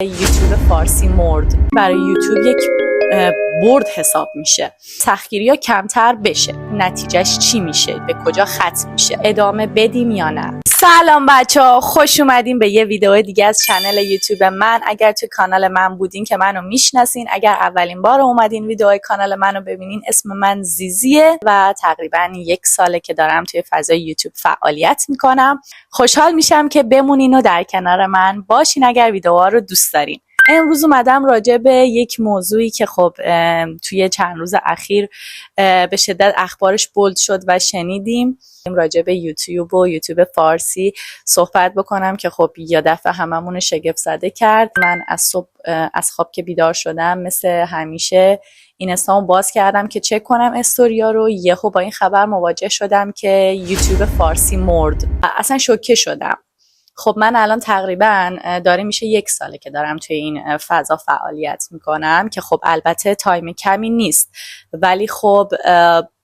یوتیوب فارسی مرد. برای یوتیوب یک برد حساب میشه. سختگیری ها کمتر بشه. نتیجهش چی میشه؟ به کجا ختم میشه؟ ادامه بدیم یا نه؟ سلام بچه ها، خوش اومدین به یه ویدیو دیگه از چنل یوتیوب من. اگر تو کانال من بودین که منو میشناسین، اگر اولین بار اومدین ویدیوهای کانال منو ببینین، اسم من زیزیه و تقریبا 1 ساله که دارم توی فضای یوتیوب فعالیت میکنم. خوشحال میشم که بمونین و در کنار من باشین اگر ویدیوها رو دوست دارین. امروز اومدم راجع به یک موضوعی که خب توی چند روز اخیر به شدت اخبارش بولد شد و شنیدیم، راجع به یوتیوب و یوتیوب فارسی صحبت بکنم که خب یه دفعه هممون شگفت زده کرد. من از خواب که بیدار شدم مثل همیشه اینستامو باز کردم که چک کنم استوریا رو، یهو با این خبر مواجه شدم که یوتیوب فارسی مرد. اصلا شوکه شدم. خب من الان تقریبا داره میشه 1 ساله که دارم توی این فضا فعالیت میکنم که خب البته تایم کمی نیست، ولی خب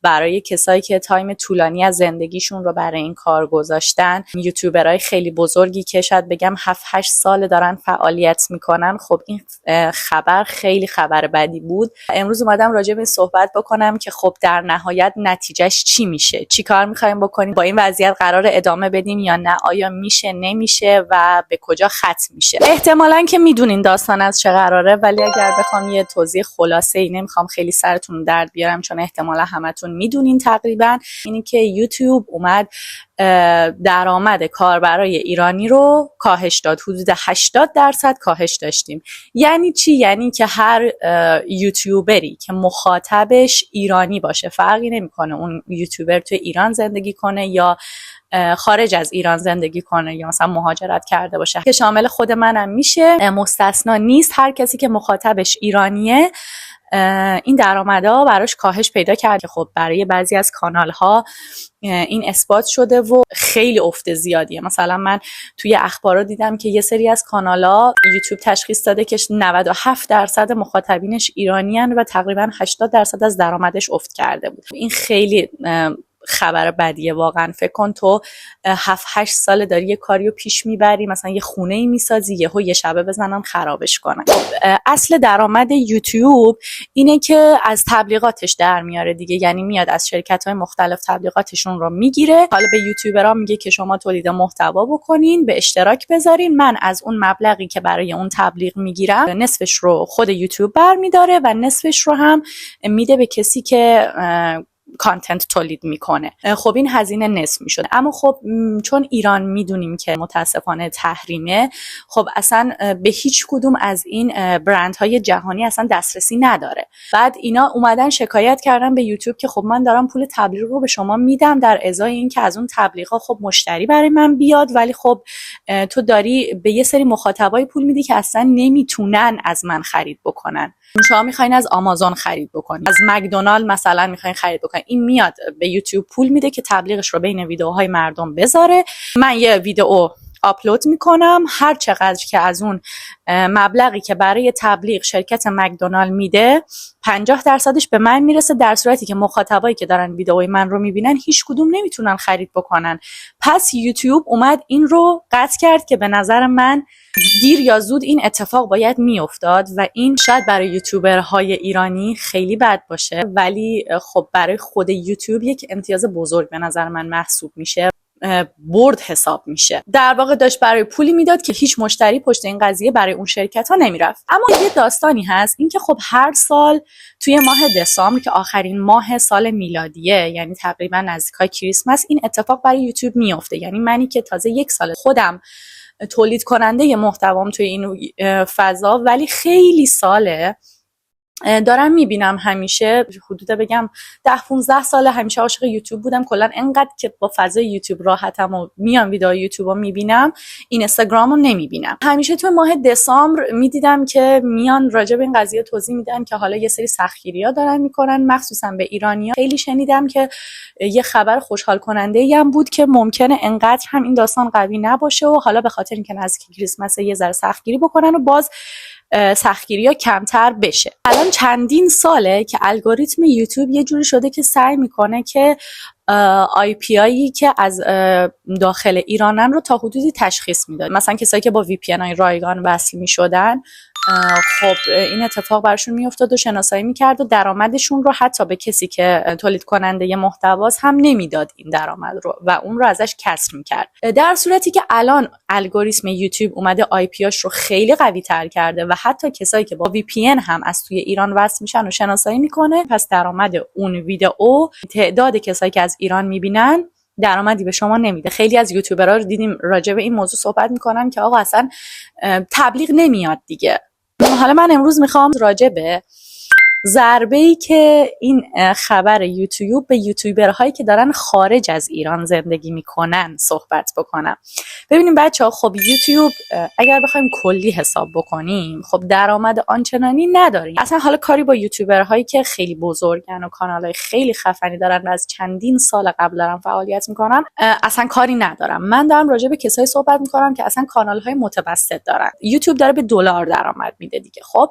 برای کسایی که تایم طولانی از زندگیشون رو برای این کار گذاشتن، یوتیوبرای خیلی بزرگی که شاید بگم 7-8 سال دارن فعالیت میکنن، خب این خبر خیلی خبر بدی بود. امروز اومدم راجع به این صحبت بکنم که خب در نهایت نتیجهش چی میشه؟ چی کار میخوایم بکنیم؟ با این وضعیت قرار ادامه بدیم یا نه؟ آیا میشه نمیشه و به کجا ختم میشه؟ احتمالاً که میدونین داستان از چه قراره، ولی اگر بخوام یه توضیح خلاصه‌ای، نمیخوام خیلی سرتون درد بیارم چون احتمالاً همتون میدونین تقریبا، اینی که یوتیوب اومد درآمد کاربرای ایرانی رو کاهش داد. حدود 80% کاهش داشتیم. یعنی چی؟ یعنی که هر یوتیوبری که مخاطبش ایرانی باشه، فرقی نمیکنه اون یوتیوبر تو ایران زندگی کنه یا خارج از ایران زندگی کنه یا مثلا مهاجرت کرده باشه، که شامل خود منم میشه، مستثنا نیست، هر کسی که مخاطبش ایرانیه این درآمدها براش کاهش پیدا کرد. که خب برای بعضی از کانال ها این اثبات شده و خیلی افت زیادیه. مثلا من توی اخبارا دیدم که یه سری از کانال ها یوتیوب تشخیص داده که 97% مخاطبینش ایرانیان و تقریبا 80% از درآمدش افت کرده بود. این خیلی خبر بدیه واقعا. فکر کن تو 7-8 سال داری یه کاریو پیش میبری، مثلا یه خونه‌ای میسازی، یه شبه بزنن خرابش کنن. اصل درآمد یوتیوب اینه که از تبلیغاتش در میاره دیگه، یعنی میاد از شرکت‌های مختلف تبلیغاتشون رو میگیره، حالا به یوتیوبرها میگه که شما تولید محتوا بکنین، به اشتراک بذارین، من از اون مبلغی که برای اون تبلیغ میگیرم نصفش رو خود یوتیوب برمیداره و نصفش رو هم میده به کسی که کانتنت تولید میکنه. خب این هزینه نصف میشد. اما خب چون ایران میدونیم که متاسفانه تحریمه، خب اصلا به هیچ کدوم از این برندهای جهانی اصلا دسترسی نداره. بعد اینا اومدن شکایت کردن به یوتیوب که خب من دارم پول تبلیغ رو به شما میدم در ازای این که از اون تبلیغا خب مشتری برای من بیاد، ولی خب تو داری به یه سری مخاطبای پول میدی که اصلا نمیتونن از من خرید بکنن. شما میخواین از آمازون خرید بکنید، از مکدونالد مثلا میخواین خرید بکنید، این میاد به یوتیوب پول میده که تبلیغش رو بین ویدیوهای مردم بذاره. من یه ویدیو آپلود میکنم، هر چقدر که از اون مبلغی که برای تبلیغ شرکت مکدونالد میده 50%ش به من میرسه، در صورتی که مخاطبایی که دارن ویدیوهای من رو میبینن هیچ کدوم نمیتونن خرید بکنن. پس یوتیوب اومد این رو قطع کرد که به نظر من دیر یا زود این اتفاق باید میافتاد و این شاید برای یوتیوبرهای ایرانی خیلی بد باشه، ولی خب برای خود یوتیوب یک امتیاز بزرگ به نظر من محسوب میشه، برد حساب میشه. در واقع داشت برای پولی میداد که هیچ مشتری پشت این قضیه برای اون شرکت ها نمیرفت. اما یه داستانی هست، این که خب هر سال توی ماه دسامبر که آخرین ماه سال میلادیه، یعنی تقریبا نزدیکای کریسمس، این اتفاق برای یوتیوب میفته. یعنی منی که تازه 1 سال خودم تولید کننده ی محتوام توی این فضا، ولی خیلی ساله دارم میبینم، همیشه حدود بگم 10-15 ساله همیشه عاشق یوتیوب بودم. کلا انقدر که با فضای یوتیوب راحتم و میام ویدیو یوتیوب رو میبینم، اینستاگرام رو نمیبینم. همیشه تو ماه دسامبر میدیدم که میان راجع به این قضیه توضیح میدن که حالا یه سری سختگیری‌ها دارن میکنن، مخصوصا به ایرانی‌ها. خیلی شنیدم که یه خبر خوشحال کننده هم بود که ممکنه انقدر هم این داستان قوی نباشه و حالا به خاطر اینکه نزدیک کریسمس یه ذره سختگیری بکنن و باز سختگیری‌ها کمتر بشه. الان چندین ساله که الگوریتم یوتیوب یه جوری شده که سعی میکنه که آی پی هایی که از داخل ایرانن رو تا حدودی تشخیص میداد. مثلا کسایی که با وی پی ان های رایگان وصل میشدن، خب این اتفاق براشون میافتاد و شناسایی میکرد و درآمدشون رو حتی به کسی که تولید کننده محتواست هم نمیداد این درآمد رو و اون رو ازش کسر میکرد. در صورتی که الان الگوریتم یوتیوب اومده آی پی هاش رو خیلی قوی تر کرده و حتی کسایی که با وی پی ان هم از توی ایران وصل میشن و شناسایی میکنه، پس درآمد اون ویدئو تعداد کسایی که از ایران میبینن درآمدی به شما نمیده. خیلی از یوتیوبرها رو دیدیم راجع به این موضوع صحبت میکنن که آقا اصلا تبلیغ نمیاد دیگه. حالا من امروز میخوام راجع به ضربه‌ای که این خبر یوتیوب به یوتیوبرهایی که دارن خارج از ایران زندگی میکنن صحبت بکنم. ببینیم بچه‌ها، خب یوتیوب اگر بخوایم کلی حساب بکنیم خب درآمد آنچنانی نداریم. اصلا حالا کاری با یوتیوبرهایی که خیلی بزرگن و کانالای خیلی خفنی دارن و از چندین سال قبل دارن فعالیت میکنن اصلا کاری ندارم. من دارم راجع به کسایی صحبت میکنم که اصلا کانالهای متوسط دارن. یوتیوب داره به دلار درآمد میده دیگه. خب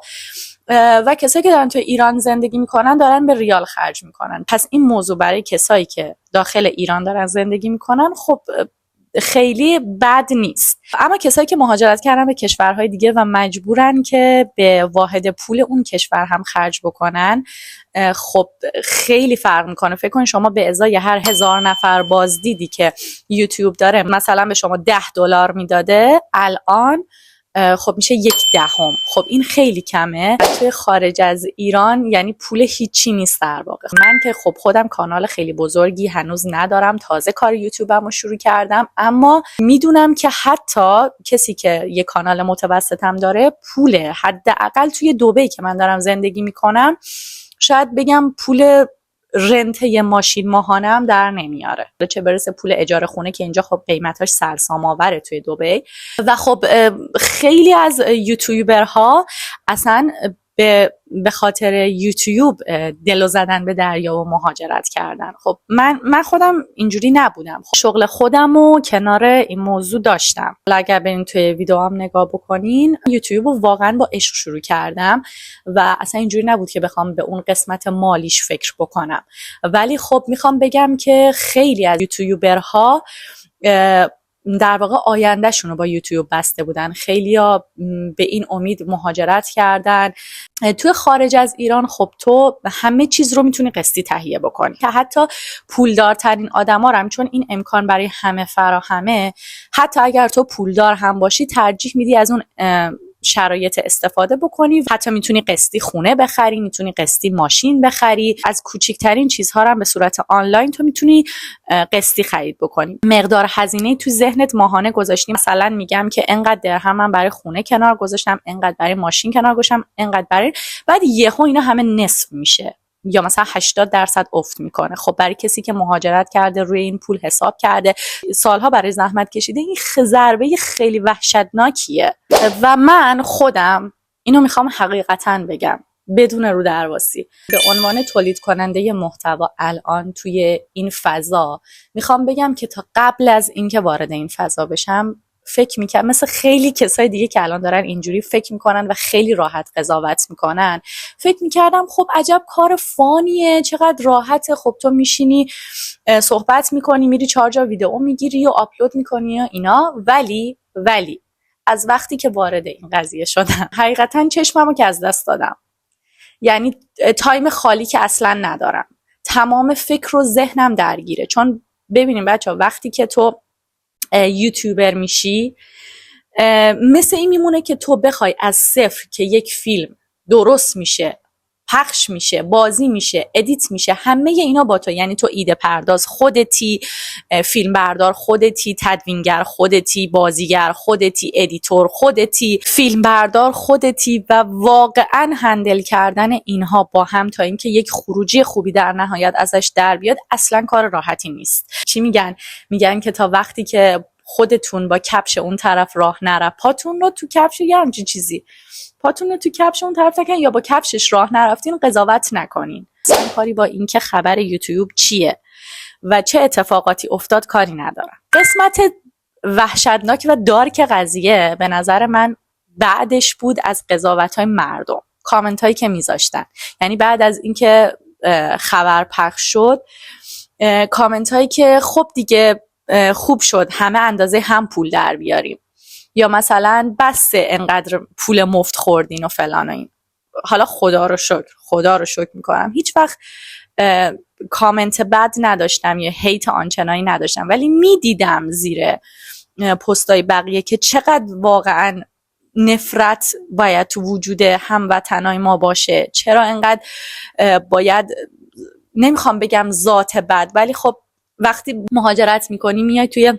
و کسایی که دارن تو ایران زندگی میکنن دارن به ریال خرج میکنن. پس این موضوع برای کسایی که داخل ایران دارن زندگی میکنن خب خیلی بد نیست. اما کسایی که مهاجرت کردن به کشورهای دیگه و مجبورن که به واحد پول اون کشور هم خرج بکنن، خب خیلی فرق میکنه. فکر کن شما به ازای هر 1000 نفر بازدیدی که یوتیوب داره مثلا به شما $10 میداده، الان خب میشه 1/10. خب این خیلی کمه. توی خارج از ایران یعنی پول هیچی نیست در واقع. من که خب خودم کانال خیلی بزرگی هنوز ندارم، تازه کار یوتیوبم رو شروع کردم، اما میدونم که حتی کسی که یه کانال متوسط هم داره، پول حداقل توی دبی که من دارم زندگی میکنم شاید بگم پول رنت یه ماشین ماهانه هم در نمیاره، چه برسه پول اجاره خونه که اینجا خب قیمتاش سرسام آوره توی دبی. و خب خیلی از یوتیوبرها اصلا به خاطر یوتیوب دلو زدن به دریا و مهاجرت کردن. خب من خودم اینجوری نبودم. خب شغل خودم و کنار این موضوع داشتم. اگر برین توی ویدیو هم نگاه بکنین، یوتیوب رو واقعا با عشق شروع کردم و اصلا اینجوری نبود که بخوام به اون قسمت مالیش فکر بکنم. ولی خب میخوام بگم که خیلی از یوتیوبرها در واقع آیندهشون رو با یوتیوب بسته بودن. خیلیا به این امید مهاجرت کردن. تو خارج از ایران خب تو همه چیز رو میتونی قسطی تهیه بکنی، که حتی پولدارترین آدما رو، چون این امکان برای همه فراهمه، حتی اگر تو پولدار هم باشی ترجیح میدی از اون شرایط استفاده بکنی. حتی میتونی قسطی خونه بخری، میتونی قسطی ماشین بخری، از کوچکترین چیزها هم به صورت آنلاین تو میتونی قسطی خرید بکنی. مقدار هزینه تو ذهنت ماهانه گذاشتی، مثلا میگم که انقدر درهم من برای خونه کنار گذاشتم، انقدر برای ماشین کنار گذاشتم، انقدر برای، بعد یهو اینا همه نصف میشه یا مثلا 80% افت میکنه. خب برای کسی که مهاجرت کرده، روی این پول حساب کرده، سالها برای زحمت کشیده، این ضربه خیلی وحشتناکیه. و من خودم اینو میخوام حقیقتا بگم بدون رو درواسی، به عنوان تولید کننده محتوا الان توی این فضا میخوام بگم که تا قبل از اینکه وارد این فضا بشم فکر میکنم مثل خیلی کسای دیگه که الان دارن اینجوری فکر میکنن و خیلی راحت قضاوت میکنن، فکر میکردم خب عجب کار فانیه، چقدر راحته، خب تو میشینی صحبت میکنی، میری 4 جا ویدیو میگیری و آپلود میکنی و اینا. ولی از وقتی که وارد این قضیه شدم حقیقتا چشممو که از دست دادم. یعنی تایم خالی که اصلا ندارم، تمام فکر و ذهنم درگیره. چون ببینیم بچه‌ها، وقتی که تو یوتیوبر میشی مثل این میمونه که تو بخوای از صفر که یک فیلم درست میشه، پخش میشه، بازی میشه، ادیت میشه، همه اینا با تو. یعنی تو ایده پرداز خودتی، فیلم بردار خودتی، تدوینگر خودتی، بازیگر خودتی، ادیتور خودتی، فیلم بردار خودتی، و واقعا هندل کردن اینها با هم تا اینکه یک خروجی خوبی در نهایت ازش در بیاد اصلا کار راحتی نیست. چی میگن که تا وقتی که خودتون با کفش اون طرف راه نره، پاتون رو تو کفش یا همچین چیزی، پاتون رو تو کفش اون طرف نکن یا با کفشش راه نرفتین، قضاوت نکنین. اصلا کاری با این که خبر یوتیوب چیه و چه اتفاقاتی افتاد کاری ندارم. قسمت وحشتناک و دارک قضیه به نظر من بعدش بود از قضاوت‌های مردم، کامنت‌هایی که میذاشتن. یعنی بعد از اینکه خبر پخش شد کامنت هایی که خب دیگه خوب شد همه اندازه هم پول در بیاریم، یا مثلا بسه انقدر پول مفت خوردین و فلان و این. حالا خدا رو شکر میکنم هیچ وقت کامنت بد نداشتم یا هیت آنچنانی نداشتم، ولی میدیدم زیر پستای بقیه که چقدر واقعا نفرت باید تو وجود هموطنای ما باشه، چرا انقدر باید، نمیخوام بگم ذات بد، ولی خب وقتی مهاجرت میکنی میای توی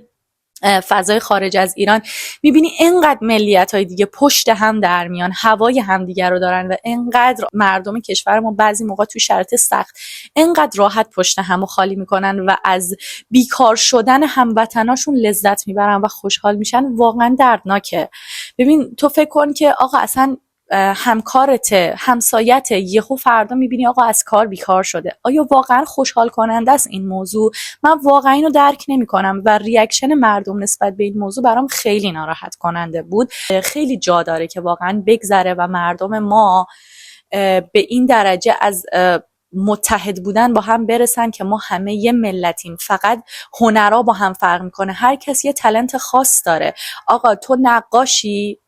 فضای خارج از ایران میبینی انقدر ملیت‌های دیگه پشت هم در میان، هوای همدیگر رو دارن و انقدر مردم کشور ما بعضی موقع توی شرایط سخت انقدر راحت پشت همو خالی میکنن و از بیکار شدن هموطناشون لذت میبرن و خوشحال میشن. واقعا دردناکه. ببین تو فکر کن که آقا اصلا همکارت، همسایت، یهو فردا میبینی آقا از کار بیکار شده. آیا واقعا خوشحال کننده است این موضوع؟ من واقعا اینو درک نمیکنم و ریاکشن مردم نسبت به این موضوع برام خیلی ناراحت کننده بود. خیلی جا داره که واقعا بگذره و مردم ما به این درجه از متحد بودن با هم برسن که ما همه یه ملتیم، فقط هنرها با هم فرق میکنه، هر کسی یه تالنت خاص داره. آقا تو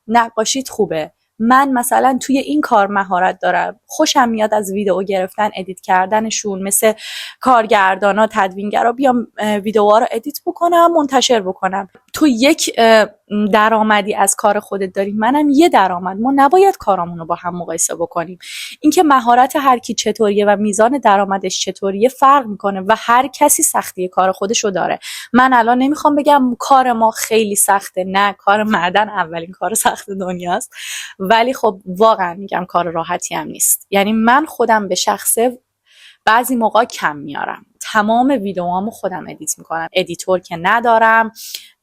نقاشیت خوبه، من مثلا توی این کار مهارت دارم، خوشم میاد از ویدیو گرفتن، ادیت کردنشون، مثل کارگردانا، تدوینگرا، بیام ویدیوها رو ادیت بکنم، منتشر بکنم. تو یک درآمدی از کار خودت داری، منم یه درآمد، ما نباید کارامون رو با هم مقایسه بکنیم. اینکه مهارت هر کی چطوریه و میزان درآمدش چطوریه فرق میکنه و هر کسی سختی کار خودشو داره. من الان نمیخوام بگم کار ما خیلی سخته، نه، کار معدن اولین کار سخت دنیاست، ولی خب واقعا میگم کار راحتی هم نیست. یعنی من خودم به شخصه بعضی موقع کم میارم، تمام ویدیوهامو خودم ادیت میکنم، ادیتور که ندارم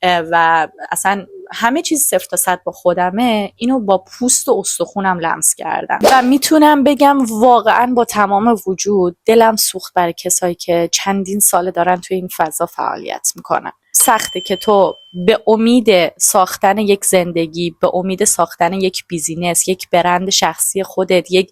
و اصلا همه چیز 0 تا 100 با خودمه. اینو با پوست و استخونم لمس کردم و میتونم بگم واقعا با تمام وجود دلم سوخت برای کسایی که چندین ساله دارن توی این فضا فعالیت میکنن. سخته که تو به امید ساختن یک زندگی، به امید ساختن یک بیزینس، یک برند شخصی خودت، یک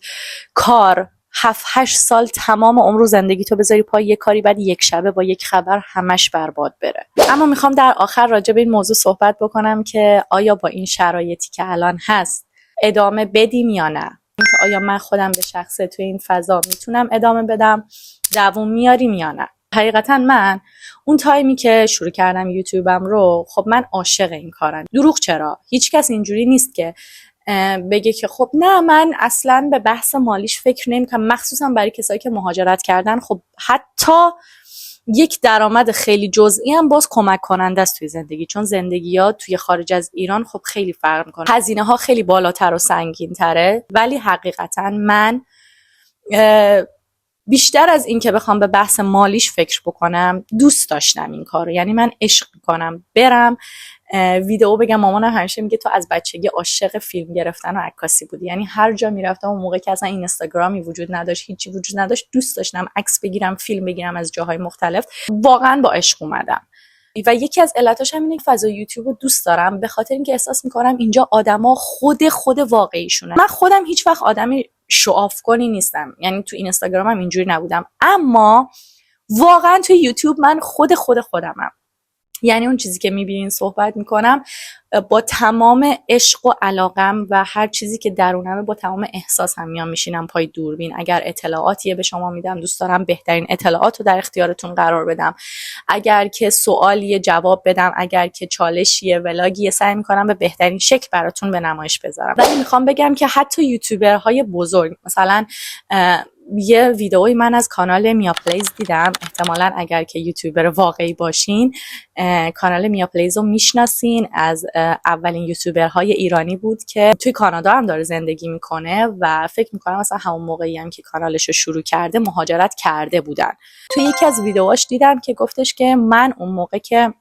کار، 7-8 سال تمام عمر و زندگی تو بذاری پای یک کاری، بعد یک شبه با یک خبر همش برباد بره. اما میخوام در آخر راجع به این موضوع صحبت بکنم که آیا با این شرایطی که الان هست ادامه بدیم یا نه؟ اینکه آیا من خودم به شخصه توی این فضا میتونم ادامه بدم، دووم میاریم یا نه؟ حقیقتا من اون تایمی که شروع کردم یوتیوبم رو، خب من عاشق این کارم. دروغ چرا؟ هیچ کس اینجوری نیست که بگه که خب نه من اصلا به بحث مالیش فکر نمی‌کنم، مخصوصا برای کسایی که مهاجرت کردن. خب حتی یک درآمد خیلی جزئی هم باز کمک کننده است توی زندگی، چون زندگیات توی خارج از ایران خب خیلی فرق می‌کنه، هزینه ها خیلی بالاتر و سنگین تره. ولی حقیقتا من بیشتر از این که بخوام به بحث مالیش فکر بکنم، دوست داشتم این کارو. یعنی من عشق میکنم برم ویدیو بگم. مامانم همیشه میگه تو از بچگی عاشق فیلم گرفتن و عکاسی بودی. یعنی هر جا میرفتم اون موقع که اصلا اینستاگرامی وجود نداشت، هیچی وجود نداشت، دوست داشتم عکس بگیرم، فیلم بگیرم از جاهای مختلف. واقعا با عشق اومدم و یکی از علتاش هم اینه که فضای یوتیوب رو دوست دارم، به خاطر اینکه احساس میکنم اینجا آدما خود واقعیشونه. من خودم هیچ وقت آدمی شوآف کنی نیستم، یعنی تو اینستاگرامم اینجوری نبودم، اما واقعا تو یوتیوب من خودمم. یعنی اون چیزی که میبینین صحبت میکنم با تمام عشق و علاقم و هر چیزی که درونمه، با تمام احساسم میام میشینم پای دوربین. اگر اطلاعاتیه به شما میدم، دوست دارم بهترین اطلاعات رو در اختیارتون قرار بدم. اگر که سوالیه جواب بدم، اگر که چالشیه، ولاگیه، سعی میکنم به بهترین شکل براتون به نمایش بذارم. ولی میخوام بگم که حتی یوتیوبرهای بزرگ، مثلا یه ویدئوی من از کانال میا پلیز دیدم، احتمالاً اگر که یوتیوبر واقعی باشین کانال میا پلیز رو میشناسین، از اولین یوتیوبرهای ایرانی بود که توی کانادا هم داره زندگی میکنه و فکر میکنم مثلا همون موقعی هم که کانالش رو شروع کرده مهاجرت کرده بودن. توی یکی از ویدیوهاش دیدم که گفتش که من اون موقع که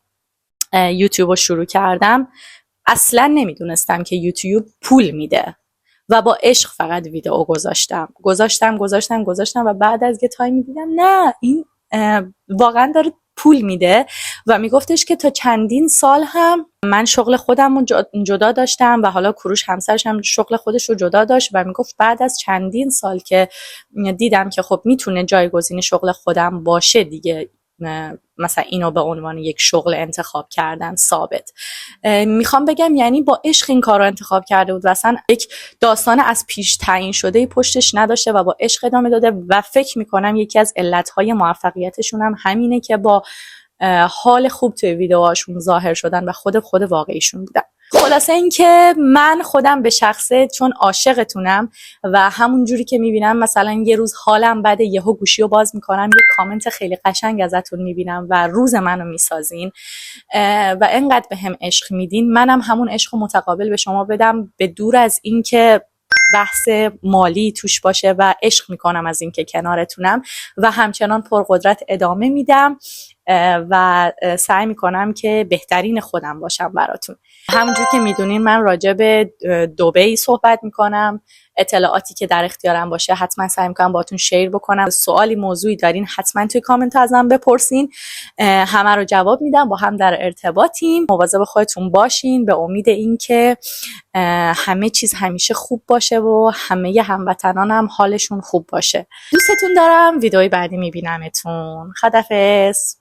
یوتیوب رو شروع کردم اصلا نمیدونستم که یوتیوب پول میده و با عشق فقط ویدیو گذاشتم و بعد از یه تایمی دیدم نه، این واقعا داره پول میده. و میگفتش که تا چندین سال هم من شغل خودم رو جدا داشتم و حالا کوروش همسرش هم شغل خودش رو جدا داشت و میگفت بعد از چندین سال که دیدم که خب میتونه جایگزین شغل خودم باشه دیگه، مثلا اینو به عنوان یک شغل انتخاب کردن ثابت. میخوام بگم یعنی با عشق این کار رو انتخاب کرده بود و اصلا یک داستان از پیش تعیین شده پشتش نداشته و با عشق ادامه داده و فکر میکنم یکی از علتهای موفقیتشون هم همینه که با حال خوب توی ویدیوهاشون ظاهر شدن و خود واقعیشون بودن. خلاصه این که من خودم به شخصه چون عاشقتونم و همون جوری که میبینم مثلا یه روز حالم بده یهو گوشی رو باز میکنم یه کامنت خیلی قشنگ ازتون میبینم و روز منو میسازین و انقدر به هم عشق میدین، منم همون عشق رو متقابل به شما بدم، به دور از این که بحث مالی توش باشه و عشق میکنم از این که کنارتونم و همچنان پرقدرت ادامه میدم و سعی میکنم که بهترین خودم باشم براتون. همونجور که میدونین من راجع به دبی صحبت میکنم، اطلاعاتی که در اختیارم باشه حتما سعی میکنم باهاتون شیر بکنم. سوالی موضوعی دارین حتما توی کامنت ازم بپرسین، همه رو جواب میدم، با هم در ارتباطیم. مواظب خودتون باشین به امید این که همه چیز همیشه خوب باشه و همه هموطنانم حالشون خوب باشه. دوستتون دارم. ویدئوی بعدی میبینمتون. خداحافظ.